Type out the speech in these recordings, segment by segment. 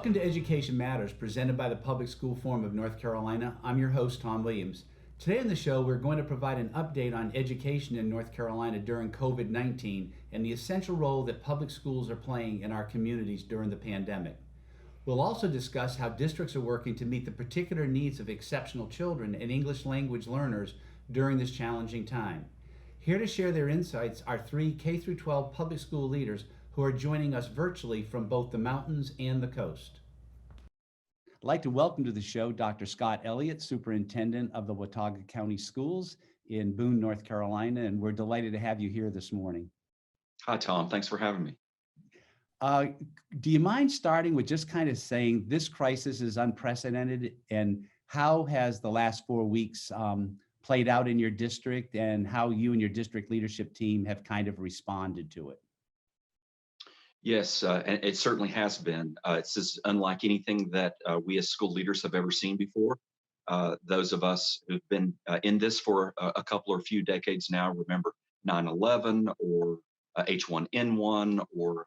Welcome to Education Matters, presented by the Public School Forum of North Carolina. I'm your host, Tom Williams. Today on the show, we're going to provide an update on education in North Carolina during COVID-19 and the essential role that public schools are playing in our communities during the pandemic. We'll also discuss how districts are working to meet the particular needs of exceptional children and English language learners during this challenging time. Here to share their insights are three K-12 public school leaders who are joining us virtually from both the mountains and the coast. I'd like to welcome to the show Dr. Scott Elliott, Superintendent of the Watauga County Schools in Boone, North Carolina, and we're delighted to have you here this morning. Hi, Tom. Thanks for having me. Do you mind starting with just kind of saying this crisis is unprecedented, and how has the last 4 weeks played out in your district, and how you and your district leadership team have kind of responded to it? Yes, and it certainly has been. It's just unlike anything that we as school leaders have ever seen before. Those of us who've been in this for a couple or few decades now remember 9/11 or H1N1 or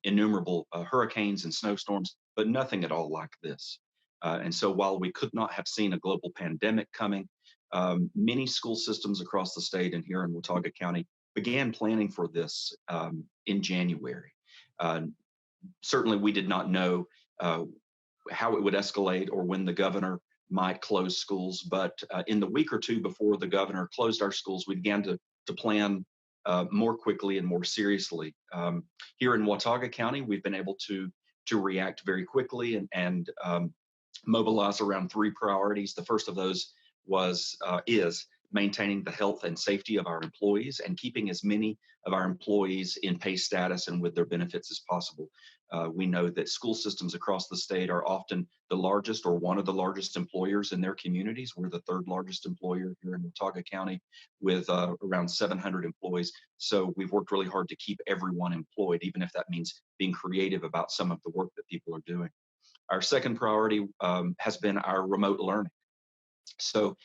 innumerable hurricanes and snowstorms, but nothing at all like this. And so while we could not have seen a global pandemic coming, many school systems across the state and here in Watauga County began planning for this in January. Certainly, we did not know how it would escalate or when the governor might close schools, but in the week or two before the governor closed our schools, we began to plan more quickly and more seriously. Here in Watauga County, we've been able to react very quickly and mobilize around three priorities. The first of those is maintaining the health and safety of our employees and keeping as many of our employees in pay status and with their benefits as possible. We know that school systems across the state are often the largest or one of the largest employers in their communities. We're the third largest employer here in Watauga County with around 700 employees. So we've worked really hard to keep everyone employed, even if that means being creative about some of the work that people are doing. Our second priority has been our remote learning. So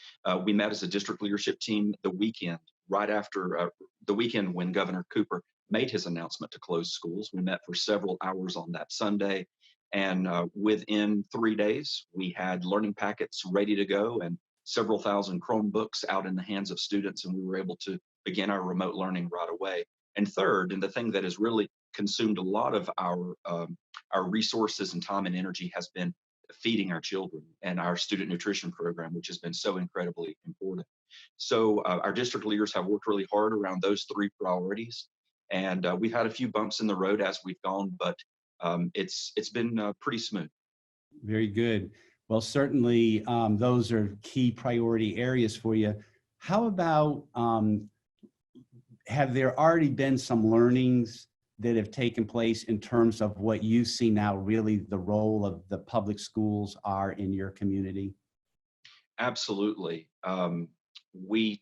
we met as a district leadership team the weekend, right after the weekend when Governor Cooper made his announcement to close schools. We met for several hours on that Sunday, and within 3 days, we had learning packets ready to go and several thousand Chromebooks out in the hands of students, and we were able to begin our remote learning right away. And third, and the thing that has really consumed a lot of our resources and time and energy has been feeding our children and our student nutrition program, which has been so incredibly important. So our district leaders have worked really hard around those three priorities, and we've had a few bumps in the road as we've gone, but it's been pretty smooth. Very good. Well, certainly those are key priority areas for you. How about, have there already been some learnings that have taken place in terms of what you see now really the role of the public schools are in your community? Absolutely. We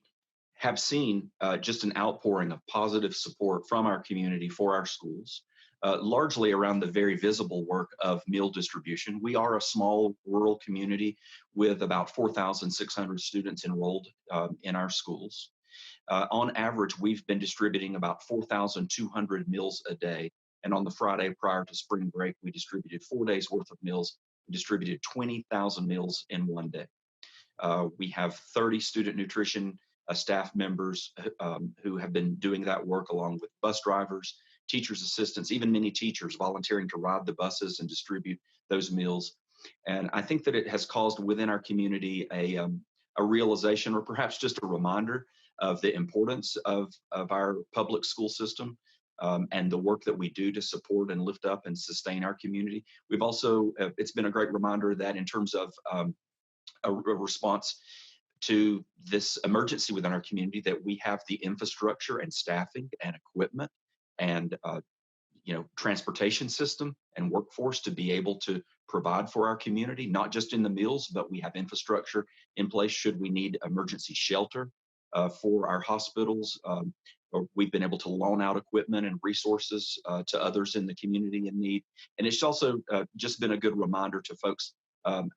have seen just an outpouring of positive support from our community for our schools, largely around the very visible work of meal distribution. We are a small rural community with about 4,600 students enrolled in our schools. On average, we've been distributing about 4,200 meals a day. And on the Friday prior to spring break, we distributed 4 days worth of meals, distributed 20,000 meals in one day. We have 30 student nutrition staff members who have been doing that work along with bus drivers, teachers' assistants, even many teachers volunteering to ride the buses and distribute those meals. And I think that it has caused within our community a realization, or perhaps just a reminder, of the importance of our public school system and the work that we do to support and lift up and sustain our community. We've also, it's been a great reminder that in terms of a response to this emergency within our community, that we have the infrastructure and staffing and equipment and transportation system and workforce to be able to provide for our community, not just in the meals, but we have infrastructure in place should we need emergency shelter for our hospitals. We've been able to loan out equipment and resources to others in the community in need. And it's also just been a good reminder to folks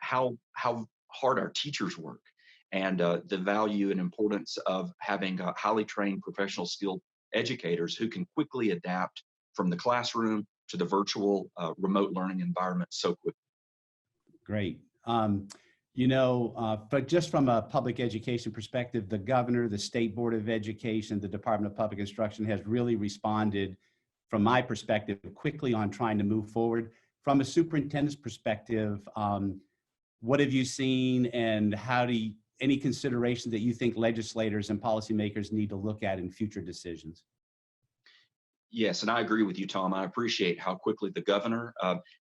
how hard our teachers work and the value and importance of having highly trained professional skilled educators who can quickly adapt from the classroom to the virtual remote learning environment so quickly. Great. But just from a public education perspective, the governor, the State Board of Education, the Department of Public Instruction has really responded, from my perspective, quickly on trying to move forward. From a superintendent's perspective, what have you seen, and any consideration that you think legislators and policymakers need to look at in future decisions? Yes, and I agree with you, Tom. I appreciate how quickly the governor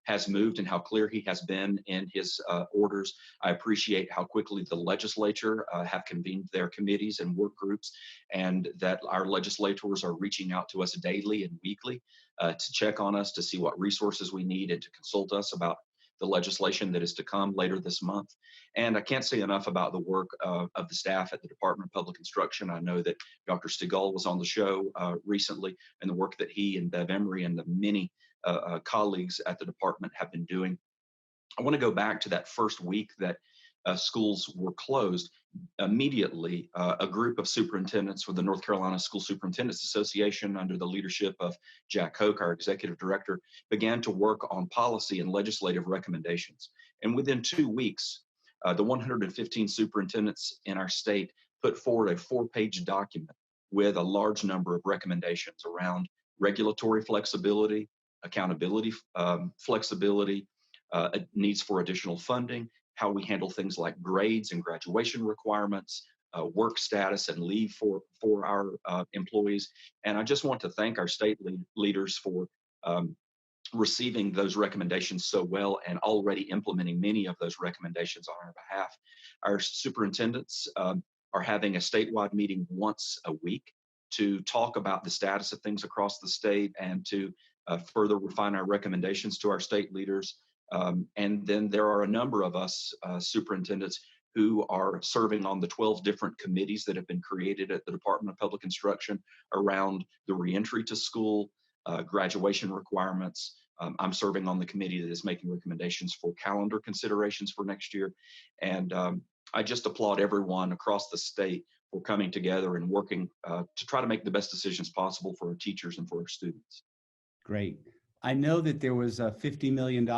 has moved and how clear he has been in his orders. I appreciate how quickly the legislature have convened their committees and work groups, and that our legislators are reaching out to us daily and weekly to check on us, to see what resources we need, and to consult us about the legislation that is to come later this month. And I can't say enough about the work of the staff at the Department of Public Instruction. I know that Dr. Stigall was on the show recently, and the work that he and Bev Emery and the many colleagues at the department have been doing. I want to go back to that first week that schools were closed. Immediately, a group of superintendents with the North Carolina School Superintendents Association, under the leadership of Jack Hoke, our executive director, began to work on policy and legislative recommendations. And within 2 weeks, the 115 superintendents in our state put forward a 4-page document with a large number of recommendations around regulatory flexibility, accountability flexibility, needs for additional funding, how we handle things like grades and graduation requirements, work status and leave for our employees. And I just want to thank our state leaders for receiving those recommendations so well and already implementing many of those recommendations on our behalf. Our superintendents are having a statewide meeting once a week to talk about the status of things across the state and to further refine our recommendations to our state leaders. And then there are a number of us superintendents who are serving on the 12 different committees that have been created at the Department of Public Instruction around the reentry to school, graduation requirements. I'm serving on the committee that is making recommendations for calendar considerations for next year. And I just applaud everyone across the state for coming together and working to try to make the best decisions possible for our teachers and for our students. Great. I know that there was a $50 million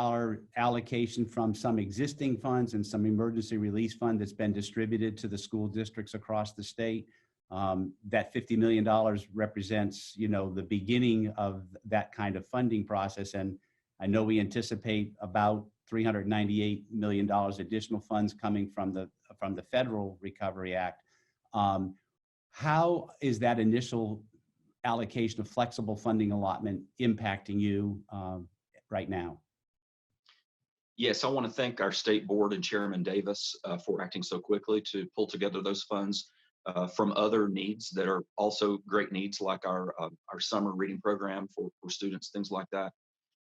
allocation from some existing funds and some emergency release fund that's been distributed to the school districts across the state. That $50 million represents, the beginning of that kind of funding process. And I know we anticipate about $398 million additional funds coming from the Federal Recovery Act. How is that initial allocation of flexible funding allotment impacting you right now? Yes, I want to thank our state board and Chairman Davis for acting so quickly to pull together those funds from other needs that are also great needs, like our summer reading program for students, things like that.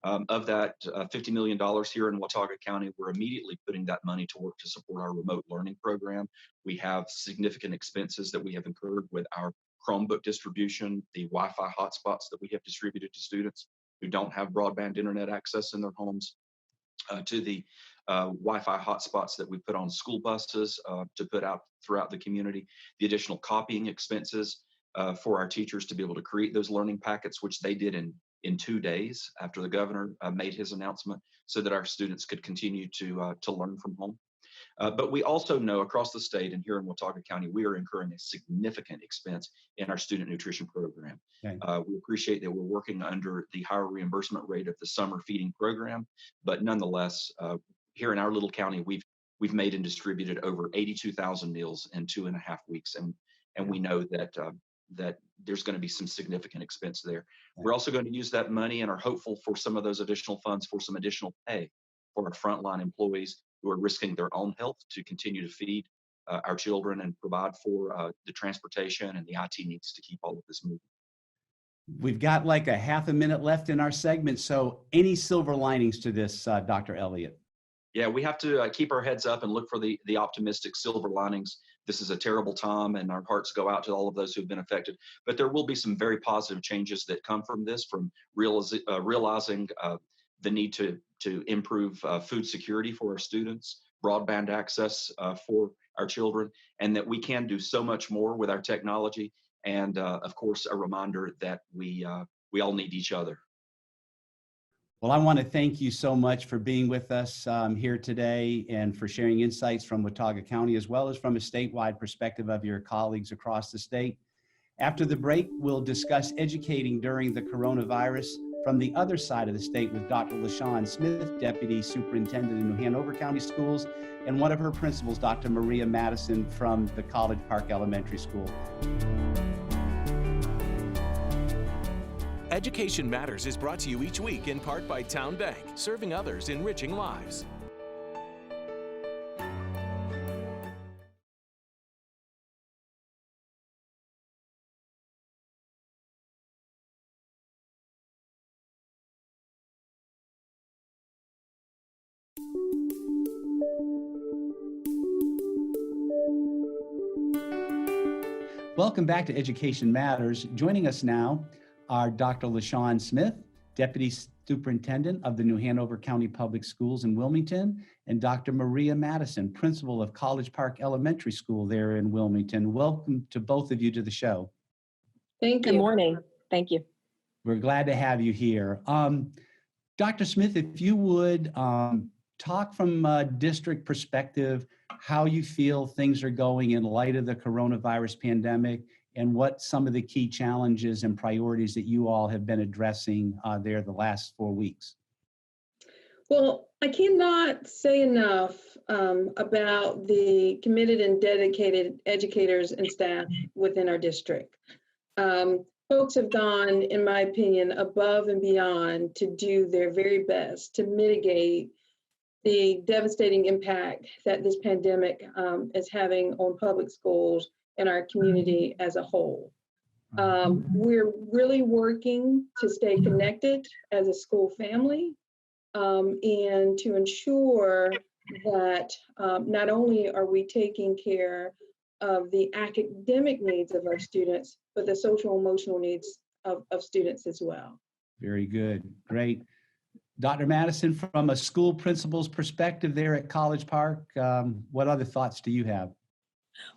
Of that $50 million here in Watauga County, we're immediately putting that money to work to support our remote learning program. We have significant expenses that we have incurred with our Chromebook distribution, the Wi-Fi hotspots that we have distributed to students who don't have broadband internet access in their homes, to the Wi-Fi hotspots that we put on school buses to put out throughout the community, the additional copying expenses for our teachers to be able to create those learning packets, which they did in 2 days after the governor made his announcement, so that our students could continue to learn from home. But we also know across the state and here in Watauga County, we are incurring a significant expense in our student nutrition program. Okay. We appreciate that we're working under the higher reimbursement rate of the summer feeding program, but nonetheless, here in our little county, we've made and distributed over 82,000 meals in 2.5 weeks, and we know that that there's going to be some significant expense there. Okay. We're also going to use that money and are hopeful for some of those additional funds for some additional pay for our frontline employees who are risking their own health to continue to feed our children and provide for the transportation and the IT needs to keep all of this moving. We've got like a half a minute left in our segment. So any silver linings to this, Dr. Elliott? Yeah, we have to keep our heads up and look for the optimistic silver linings. This is a terrible time, and our hearts go out to all of those who've been affected. But there will be some very positive changes that come from this, from realizing the need to improve food security for our students, broadband access for our children, and that we can do so much more with our technology. And of course, a reminder that we all need each other. Well, I want to thank you so much for being with us here today and for sharing insights from Watauga County, as well as from a statewide perspective of your colleagues across the state. After the break, we'll discuss educating during the coronavirus from the other side of the state with Dr. LaChawn Smith, Deputy Superintendent in Hanover County Schools, and one of her principals, Dr. Maria Madison from the College Park Elementary School. Education Matters is brought to you each week in part by Town Bank, serving others, enriching lives. Welcome back to Education Matters. Joining us now are Dr. LaChawn Smith, Deputy Superintendent of the New Hanover County Public Schools in Wilmington, and Dr. Maria Madison, Principal of College Park Elementary School there in Wilmington. Welcome to both of you to the show. Thank you. Good morning. Thank you. We're glad to have you here. Dr. Smith, if you would talk from a district perspective, how you feel things are going in light of the coronavirus pandemic and what some of the key challenges and priorities that you all have been addressing there the last 4 weeks. Well, I cannot say enough about the committed and dedicated educators and staff within our district. Folks have gone, in my opinion, above and beyond to do their very best to mitigate the devastating impact that this pandemic is having on public schools and our community as a whole. We're really working to stay connected as a school family and to ensure that not only are we taking care of the academic needs of our students, but the social emotional needs of students as well. Very good. Great. Dr. Madison, from a school principal's perspective there at College Park, what other thoughts do you have?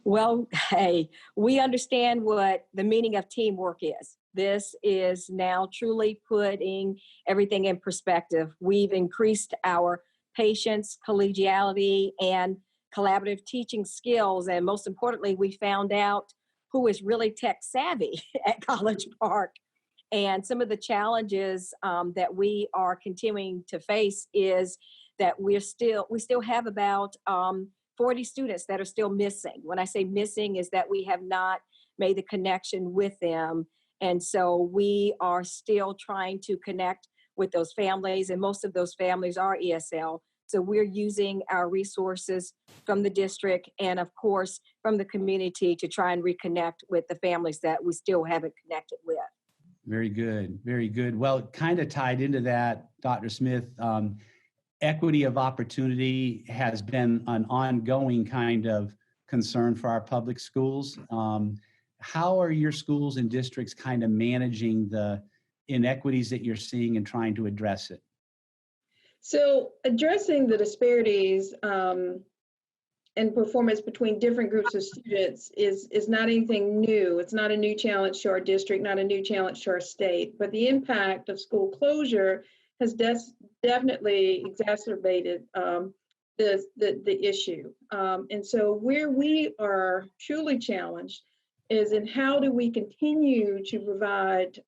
Well, hey, we understand what the meaning of teamwork is. This is now truly putting everything in perspective. We've increased our patience, collegiality, and collaborative teaching skills. And most importantly, we found out who is really tech savvy at College Park. And some of the challenges that we are continuing to face is that we still have about 40 students that are still missing. When I say missing is that we have not made the connection with them. And so we are still trying to connect with those families, and most of those families are ESL. So we're using our resources from the district and of course from the community to try and reconnect with the families that we still haven't connected with. Very good. Very good. Well, kind of tied into that, Dr. Smith, equity of opportunity has been an ongoing kind of concern for our public schools. How are your schools and districts kind of managing the inequities that you're seeing and trying to address it? So addressing the disparities and performance between different groups of students is not anything new. It's not a new challenge to our district, not a new challenge to our state, but the impact of school closure has definitely exacerbated the issue. And so where we are truly challenged is in how do we continue to provide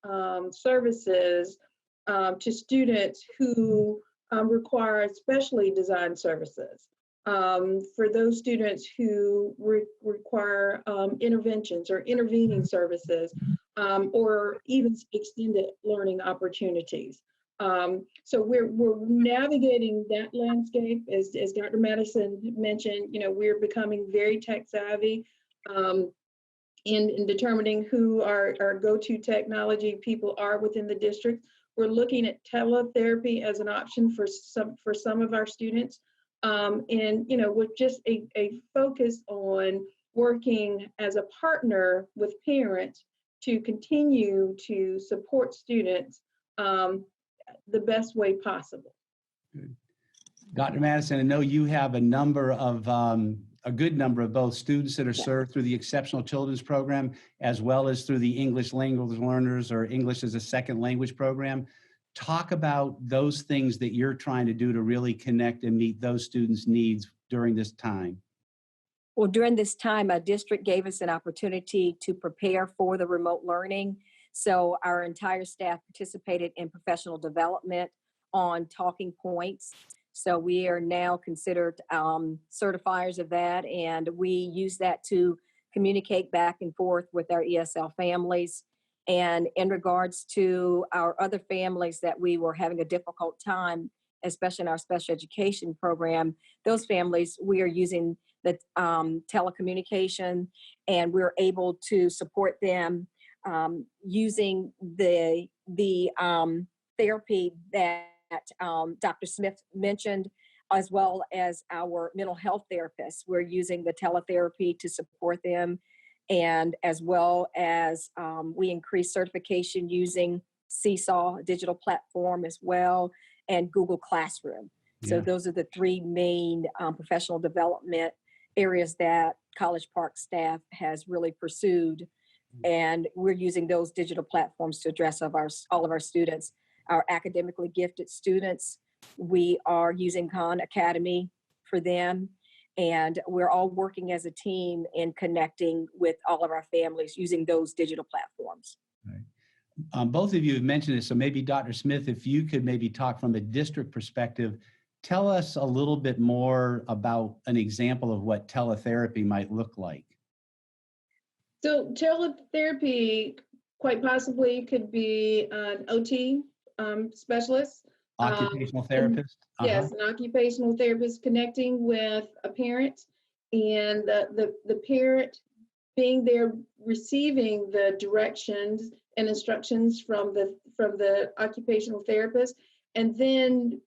services to students who require specially designed services. For those students who require interventions or intervening services, or even extended learning opportunities. So we're navigating that landscape, as Dr. Madison mentioned. You know, we're becoming very tech savvy in determining who our go-to technology people are within the district. We're looking at teletherapy as an option for some of our students. And, you know, with just a focus on working as a partner with parents to continue to support students the best way possible. Good. Dr. Madison, I know you have a good number of both students that are served through the Exceptional Children's Program, as well as through the English Language Learners or English as a Second Language program. talk about those things that you're trying to do to really connect and meet those students' needs during this time. Well, during this time, our district gave us an opportunity to prepare for the remote learning. So our entire staff participated in professional development on talking points. So we are now considered certifiers of that, and we use that to communicate back and forth with our ESL families. And in regards to our other families that we were having a difficult time, especially in our special education program, those families, we are using the telecommunication, and we're able to support them using the therapy that Dr. Smith mentioned, as well as our mental health therapists. We're using the teletherapy to support them, and as well as we increase certification using Seesaw digital platform as well, and Google Classroom. So those are the three main professional development areas that College Park staff has really pursued. And we're using those digital platforms to address all of our students. Our academically gifted students, we are using Khan Academy for them. And we're all working as a team in connecting with all of our families using those digital platforms. Right. Both of you have mentioned it, so maybe Dr. Smith, if you could maybe talk from a district perspective, tell us a little bit more about an example of what teletherapy might look like. So teletherapy quite possibly could be an OT specialist. Occupational therapist? Yes, an occupational therapist connecting with a parent, and the parent being there receiving the directions and instructions from the occupational therapist, and then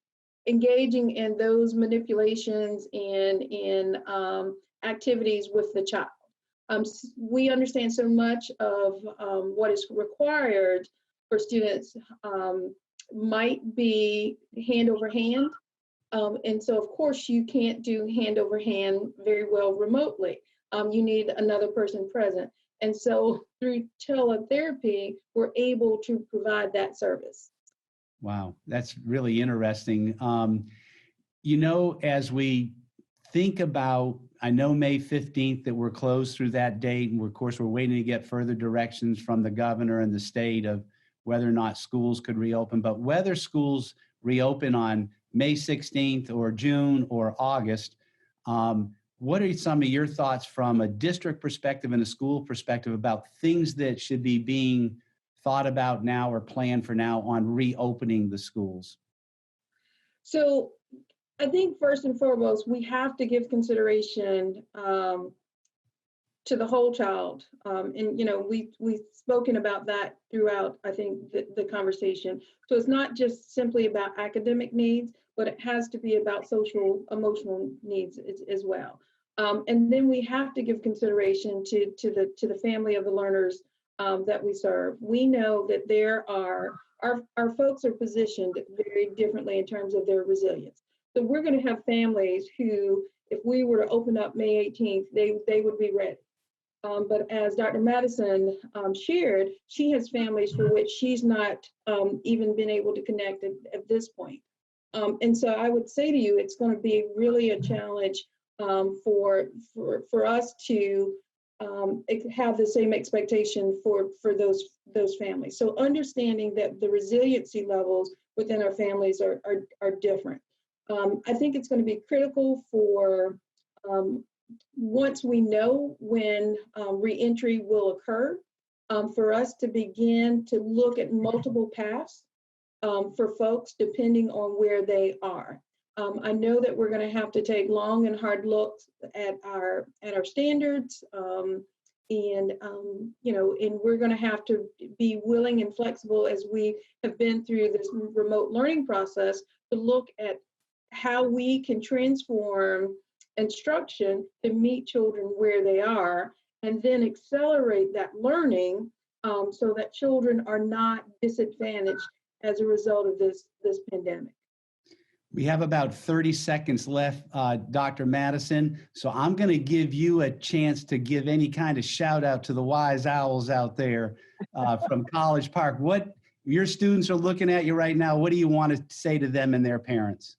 engaging in those manipulations and in activities with the child. We understand so much of what is required for students might be hand over hand. And so of course you can't do hand over hand very well remotely. You need another person present. And so through teletherapy, we're able to provide that service. Wow, that's really interesting. As we think about, I know May 15th that we're closed through that date, and of course we're waiting to get further directions from the governor and the state of whether or not schools could reopen, but whether schools reopen on May 16th or June or August, what are some of your thoughts from a district perspective and a school perspective about things that should be being thought about now or planned for now on reopening the schools? So I think first and foremost, we have to give consideration to the whole child. And we've spoken about that throughout, I think, the conversation. So it's not just simply about academic needs, but it has to be about social, emotional needs as well. And then we have to give consideration to the family of the learners that we serve. We know that our folks are positioned very differently in terms of their resilience. So we're going to have families who, if we were to open up May 18th, they would be ready. But as Dr. Madison shared, she has families for which she's not even been able to connect at this point. And so I would say to you, it's going to be really a challenge for us to have the same expectation for those families. So understanding that the resiliency levels within our families are different. I think it's going to be critical for once we know when reentry will occur, for us to begin to look at multiple paths for folks depending on where they are. I know that we're going to have to take long and hard looks at our standards, and we're going to have to be willing and flexible as we have been through this remote learning process to look at how we can transform instruction to meet children where they are, and then accelerate that learning so that children are not disadvantaged as a result of this pandemic. We have about 30 seconds left, Dr. Madison. So I'm going to give you a chance to give any kind of shout out to the wise owls out there from College Park. What Your students are looking at you right now. What do you want to say to them and their parents?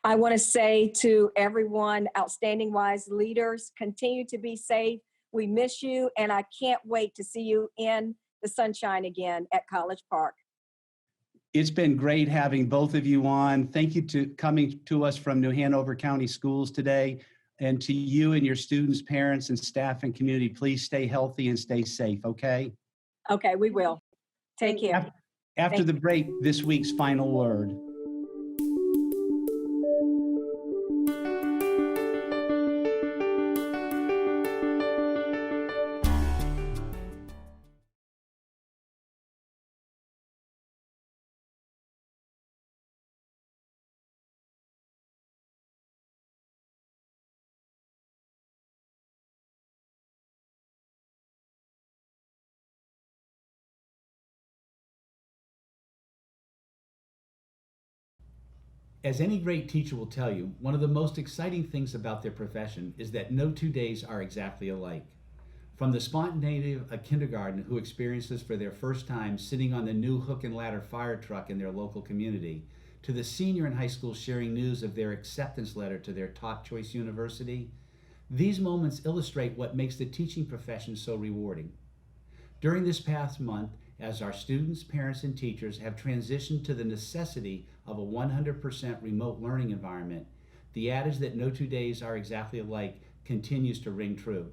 I want to say to everyone, outstanding wise leaders, continue to be safe. We miss you, and I can't wait to see you in the sunshine again at College Park. It's been great having both of you on. Thank you to coming to us from New Hanover County Schools today. And to you and your students, parents, and staff and community, please stay healthy and stay safe, okay? Okay, we will. Take care. After the break, this week's final word. As any great teacher will tell you, one of the most exciting things about their profession is that no 2 days are exactly alike. From the spontaneity of a kindergarten who experiences for their first time sitting on the new hook and ladder fire truck in their local community, to the senior in high school sharing news of their acceptance letter to their top choice university, these moments illustrate what makes the teaching profession so rewarding. During this past month, as our students, parents, and teachers have transitioned to the necessity of a 100% remote learning environment, the adage that no 2 days are exactly alike continues to ring true.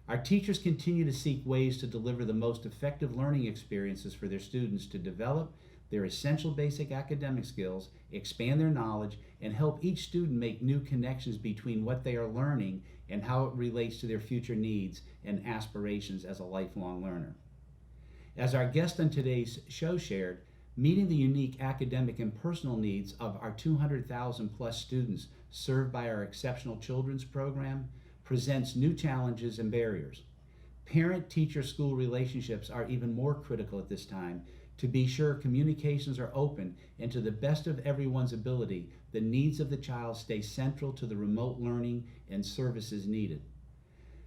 Our teachers continue to seek ways to deliver the most effective learning experiences for their students to develop their essential basic academic skills, expand their knowledge, and help each student make new connections between what they are learning and how it relates to their future needs and aspirations as a lifelong learner. As our guest on today's show shared, meeting the unique academic and personal needs of our 200,000 plus students served by our Exceptional Children's Program presents new challenges and barriers. Parent-teacher-school relationships are even more critical at this time to be sure communications are open and to the best of everyone's ability, the needs of the child stay central to the remote learning and services needed.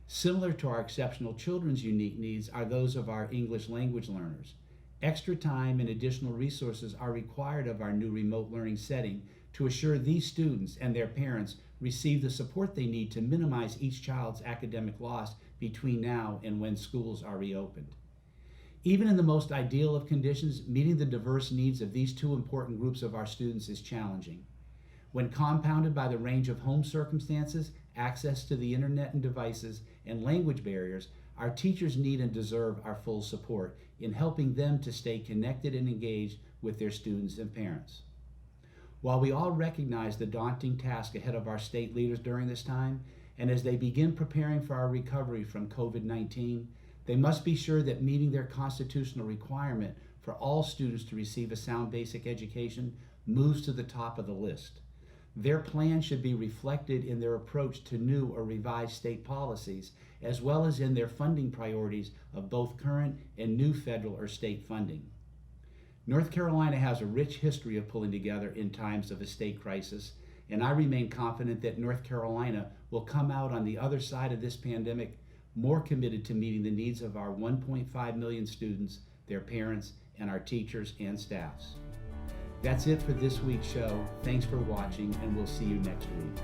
Similar to our exceptional children's unique needs are those of our English language learners. Extra time and additional resources are required of our new remote learning setting to assure these students and their parents receive the support they need to minimize each child's academic loss between now and when schools are reopened. Even in the most ideal of conditions, meeting the diverse needs of these two important groups of our students is challenging. When compounded by the range of home circumstances, access to the internet and devices, and language barriers, our teachers need and deserve our full support in helping them to stay connected and engaged with their students and parents. While we all recognize the daunting task ahead of our state leaders during this time, and as they begin preparing for our recovery from COVID-19, they must be sure that meeting their constitutional requirement for all students to receive a sound basic education moves to the top of the list. Their plan should be reflected in their approach to new or revised state policies, as well as in their funding priorities of both current and new federal or state funding. North Carolina has a rich history of pulling together in times of a state crisis, and I remain confident that North Carolina will come out on the other side of this pandemic more committed to meeting the needs of our 1.5 million students, their parents, and our teachers and staffs. That's it for this week's show. Thanks for watching, and we'll see you next week.